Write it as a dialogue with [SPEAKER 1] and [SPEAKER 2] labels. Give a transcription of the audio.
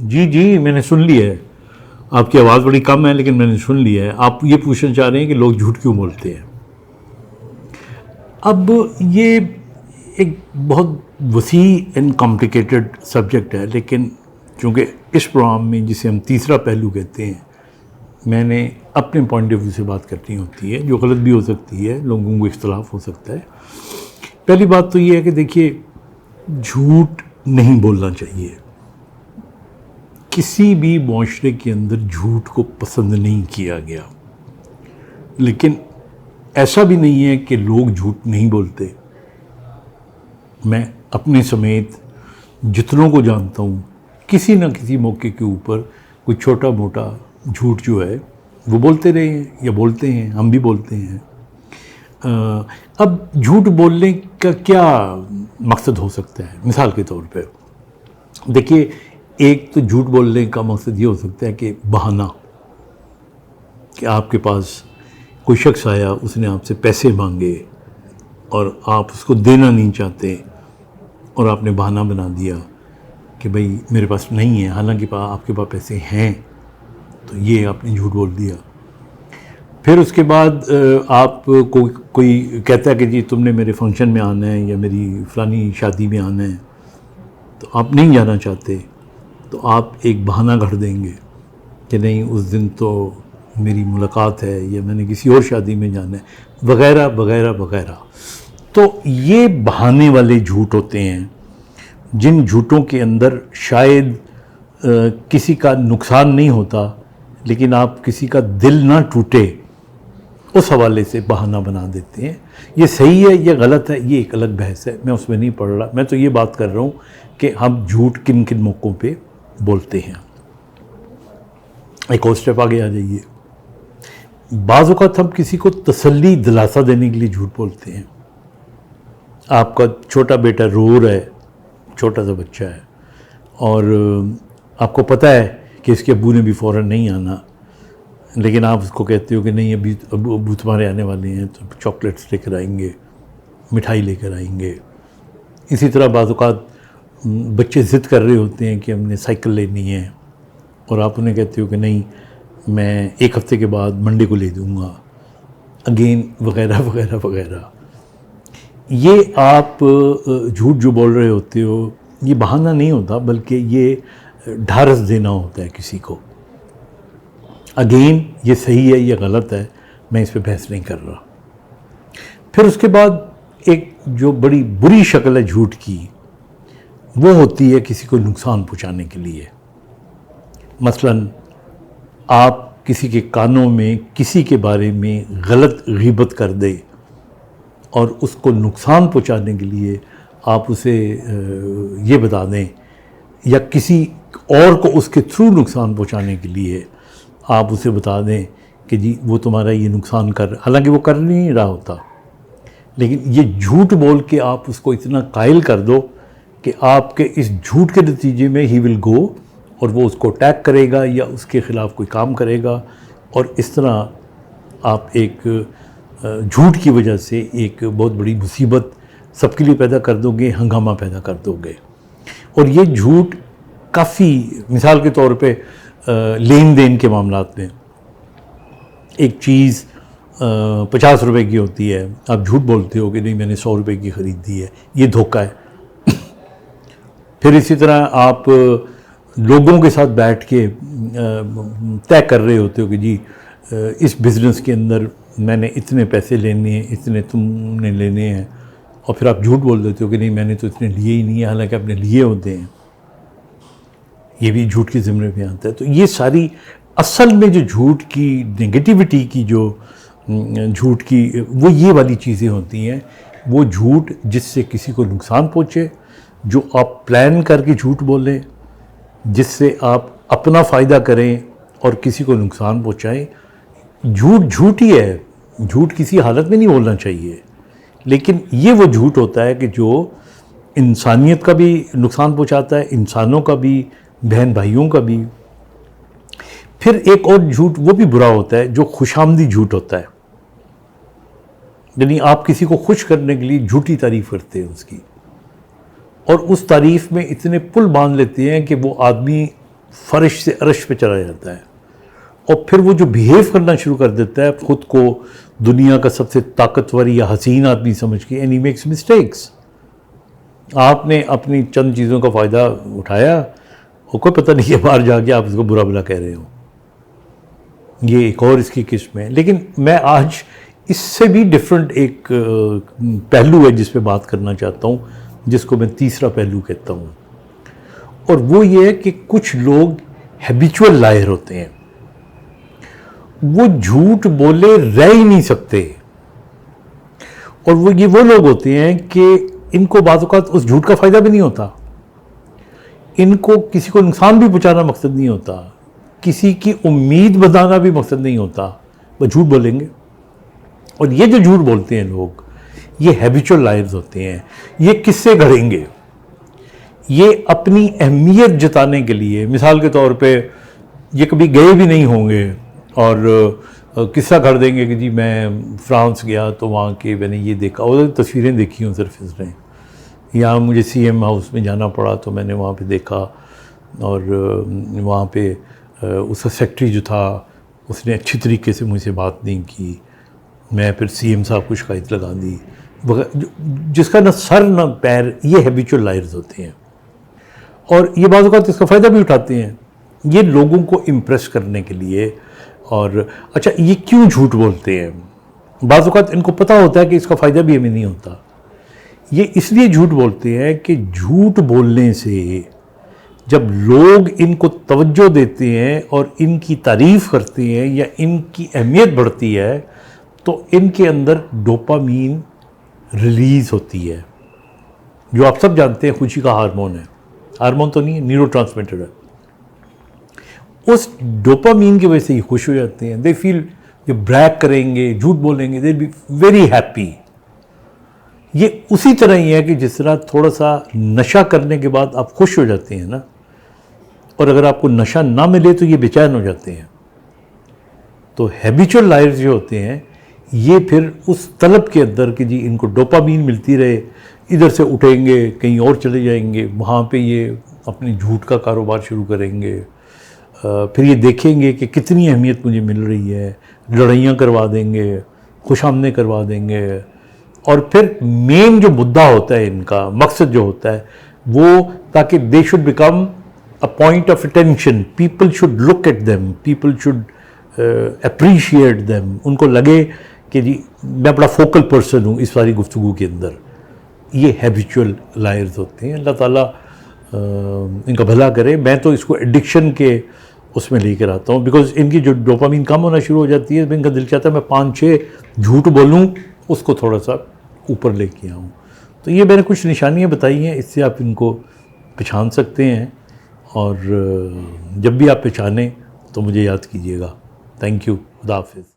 [SPEAKER 1] जी जी, मैंने सुन लिया है। आपकी आवाज़ बड़ी कम है लेकिन मैंने सुन लिया है। आप ये पूछना चाह रहे हैं कि लोग झूठ क्यों बोलते हैं। अब ये एक बहुत वसी एंड कॉम्प्लिकेटेड सब्जेक्ट है, लेकिन चूँकि इस प्रोग्राम में जिसे हम तीसरा पहलू कहते हैं, मैंने अपने पॉइंट ऑफ व्यू से बात करनी होती है, जो गलत भी हो सकती है, लोगों को इख्तलाफ हो सकता है। पहली बात तो ये है कि देखिए, झूठ नहीं बोलना चाहिए। किसी भी माशरे के अंदर झूठ को पसंद नहीं किया गया, लेकिन ऐसा भी नहीं है कि लोग झूठ नहीं बोलते। मैं अपने समेत जितनों को जानता हूँ, किसी न किसी मौके के ऊपर कोई छोटा मोटा झूठ जो है वो बोलते रहे हैं या बोलते हैं, हम भी बोलते हैं। अब झूठ बोलने का क्या मकसद हो सकता है? मिसाल के तौर पे देखिए, एक तो झूठ बोलने का मकसद ये हो सकता है कि बहाना, कि आपके पास कोई शख्स आया, उसने आपसे पैसे मांगे और आप उसको देना नहीं चाहते और आपने बहाना बना दिया कि भाई मेरे पास नहीं है, हालांकि आपके पास पैसे हैं, तो ये आपने झूठ बोल दिया। फिर उसके बाद आप कोई कहता है कि जी तुमने मेरे फंक्शन में आना है या मेरी फ़लानी शादी में आना है, तो आप नहीं जाना चाहते, तो आप एक बहाना गढ़ देंगे कि नहीं, उस दिन तो मेरी मुलाकात है या मैंने किसी और शादी में जाना है, वगैरह वगैरह वगैरह। तो ये बहाने वाले झूठ होते हैं, जिन झूठों के अंदर शायद किसी का नुकसान नहीं होता, लेकिन आप किसी का दिल ना टूटे उस हवाले से बहाना बना देते हैं। ये सही है या गलत है, ये एक अलग बहस है, मैं उसमें नहीं पढ़ रहा। मैं तो ये बात कर रहा हूँ कि हम झूठ किन किन मौक़ों पे बोलते हैं। एक और स्टेप आगे आ जाइए। बाज़ औक़ात हम किसी को तसल्ली दिलासा देने के लिए झूठ बोलते हैं। आपका छोटा बेटा रो रहा है, छोटा सा बच्चा है, और आपको पता है कि इसके अब्बू ने भी फ़ौरन नहीं आना, लेकिन आप उसको कहते हो कि नहीं, अभी अब्बू तुम्हारे आने वाले हैं, तो चॉकलेट्स लेकर आएंगे, मिठाई लेकर आएंगे। इसी तरह बाज़ औक़ात बच्चे ज़िद कर रहे होते हैं कि हमने साइकिल लेनी है, और आप उन्हें कहते हो कि नहीं, मैं एक हफ़्ते के बाद मंडे को ले दूँगा, अगेन वगैरह वगैरह वगैरह। ये आप झूठ जो बोल रहे होते हो, ये बहाना नहीं होता, बल्कि ये ढारस देना होता है किसी को। अगेन ये सही है या गलत है, मैं इस पे बहस नहीं कर रहा। फिर उसके बाद एक जो बड़ी बुरी शक्ल है झूठ की, वो होती है किसी को नुकसान पहुंचाने के लिए। मसलन आप किसी के कानों में किसी के बारे में गलत ग़ीबत कर दे और उसको नुकसान पहुंचाने के लिए आप उसे ये बता दें, या किसी और को उसके थ्रू नुकसान पहुंचाने के लिए आप उसे बता दें कि जी वो तुम्हारा ये नुकसान कर, हालांकि वो कर नहीं रहा होता, लेकिन ये झूठ बोल के आप उसको इतना कायल कर दो कि आपके इस झूठ के नतीजे में ही विल गो, और वो उसको अटैक करेगा या उसके ख़िलाफ़ कोई काम करेगा, और इस तरह आप एक झूठ की वजह से एक बहुत बड़ी मुसीबत सबके लिए पैदा कर दोगे, हंगामा पैदा कर दोगे। और ये झूठ काफ़ी, मिसाल के तौर पे लेन देन के मामलात में, एक चीज़ 50 रुपए की होती है, आप झूठ बोलते हो कि नहीं मैंने 100 रुपए की ख़रीदी है, ये धोखा है। फिर इसी तरह आप लोगों के साथ बैठ के तय कर रहे होते हो कि जी इस बिज़नेस के अंदर मैंने इतने पैसे लेने हैं, इतने तुमने लेने हैं, और फिर आप झूठ बोल देते हो कि नहीं मैंने तो इतने लिए ही नहीं है, हालांकि आपने लिए होते हैं। ये भी झूठ के ज़िम्मे में आता है। तो ये सारी असल में जो झूठ की नेगेटिविटी की, जो झूठ की वो ये वाली चीज़ें होती हैं, वो झूठ जिससे किसी को नुकसान पहुँचे, जो आप प्लान करके झूठ बोलें, जिससे आप अपना फ़ायदा करें और किसी को नुकसान पहुँचाएं। झूठ झूठ ही है, झूठ किसी हालत में नहीं बोलना चाहिए, लेकिन ये वो झूठ होता है कि जो इंसानियत का भी नुकसान पहुँचाता है, इंसानों का भी, बहन भाइयों का भी। फिर एक और झूठ वो भी बुरा होता है जो खुशामदी झूठ होता है, यानी आप किसी को खुश करने के लिए झूठी तारीफ़ करते हैं उसकी, और उस तारीफ़ में इतने पुल बांध लेते हैं कि वो आदमी फर्श से अर्श पे चला जाता है और फिर वो जो बिहेव करना शुरू कर देता है खुद को दुनिया का सबसे ताकतवर या हसीन आदमी समझ के, एंड ही मेक्स मिस्टेक्स। आपने अपनी चंद चीज़ों का फ़ायदा उठाया और कोई पता नहीं है बाहर जाके आप इसको बुरा भला कह रहे हो। ये एक और इसकी किस्म है। लेकिन मैं आज इससे भी डिफरेंट एक पहलू है जिस पे बात करना चाहता हूँ, जिसको मैं तीसरा पहलू कहता हूँ, और वो ये है कि कुछ लोग हैबिचुअल लायर होते हैं। वो झूठ बोले रह ही नहीं सकते, और वो लोग होते हैं कि इनको बात औक़ात उस झूठ का फ़ायदा भी नहीं होता, इनको किसी को नुकसान भी पहुंचाना मकसद नहीं होता, किसी की उम्मीद बनाना भी मकसद नहीं होता, वो झूठ बोलेंगे। और ये जो झूठ बोलते हैं लोग, ये हैबिचुअल लायर्स होते हैं। ये किससे घड़ेंगे? ये अपनी अहमियत जताने के लिए, मिसाल के तौर पे ये कभी गए भी नहीं होंगे और किस्सा कर देंगे कि जी मैं फ्रांस गया तो वहाँ के मैंने ये देखा, और तस्वीरें देखी हूँ सिर्फ इसने, यहाँ मुझे सीएम हाउस में जाना पड़ा तो मैंने वहाँ पे देखा, और वहाँ पे उसका सेक्रेटरी जो था उसने अच्छी तरीके से मुझसे बात नहीं की, मैं फिर सीएम साहब को शिकायत लगा दी, जिसका ना सर ना पैर। ये हैबिचुअल लायर्स होते हैं और ये बाज़ औक़ात इसका फ़ायदा भी उठाते हैं, ये लोगों को इम्प्रेस करने के लिए। और अच्छा, ये क्यों झूठ बोलते हैं? बाज़ औक़ात इनको पता होता है कि इसका फ़ायदा भी हमें नहीं होता। ये इसलिए झूठ बोलते हैं कि झूठ बोलने से जब लोग इनको तवज्जो देते हैं और इनकी तारीफ़ करते हैं या इनकी अहमियत बढ़ती है, तो इनके अंदर डोपामीन रिलीज़ होती है, जो आप सब जानते हैं खुशी का हार्मोन है। हार्मोन तो नहीं है, न्यूरोट्रांसमीटर है। उस डोपामीन की वजह से ये खुश हो जाते हैं। दे फील, ये ब्रैग करेंगे, झूठ बोलेंगे, दे बी वेरी हैप्पी। ये उसी तरह ही है कि जिस तरह थोड़ा सा नशा करने के बाद आप खुश हो जाते हैं ना, और अगर आपको नशा ना मिले तो ये बेचैन हो जाते हैं। तो हैबिचुअल लायर्स जो होते हैं, ये फिर उस तलब के अंदर कि जी इनको डोपामीन मिलती रहे, इधर से उठेंगे कहीं और चले जाएंगे, वहाँ पे ये अपने झूठ का कारोबार शुरू करेंगे। फिर ये देखेंगे कि कितनी अहमियत मुझे मिल रही है, लड़ाइयाँ करवा देंगे, खुशामदे करवा देंगे। और फिर मेन जो मुद्दा होता है, इनका मकसद जो होता है वो, ताकि they should become a point of attention, people should look at them, people should appreciate them. उनको लगे कि जी मैं बड़ा फोकल पर्सन हूँ इस सारी गुफ्तगू के अंदर। ये हैबिचुअल लायर्स होते हैं। अल्लाह ताला इनका भला करे। मैं तो इसको एडिक्शन के उसमें लेकर आता हूँ, बिकॉज इनकी जो डोपामीन कम होना शुरू हो जाती है, इनका दिल चाहता है मैं 5-6 झूठ बोलूँ, उसको थोड़ा सा ऊपर लेके आऊँ। तो ये मैंने कुछ निशानियाँ बताई हैं, इससे आप इनको पहचान सकते हैं, और जब भी आप पहचानें तो मुझे याद कीजिएगा। Thank you. खुदा हाफिज़।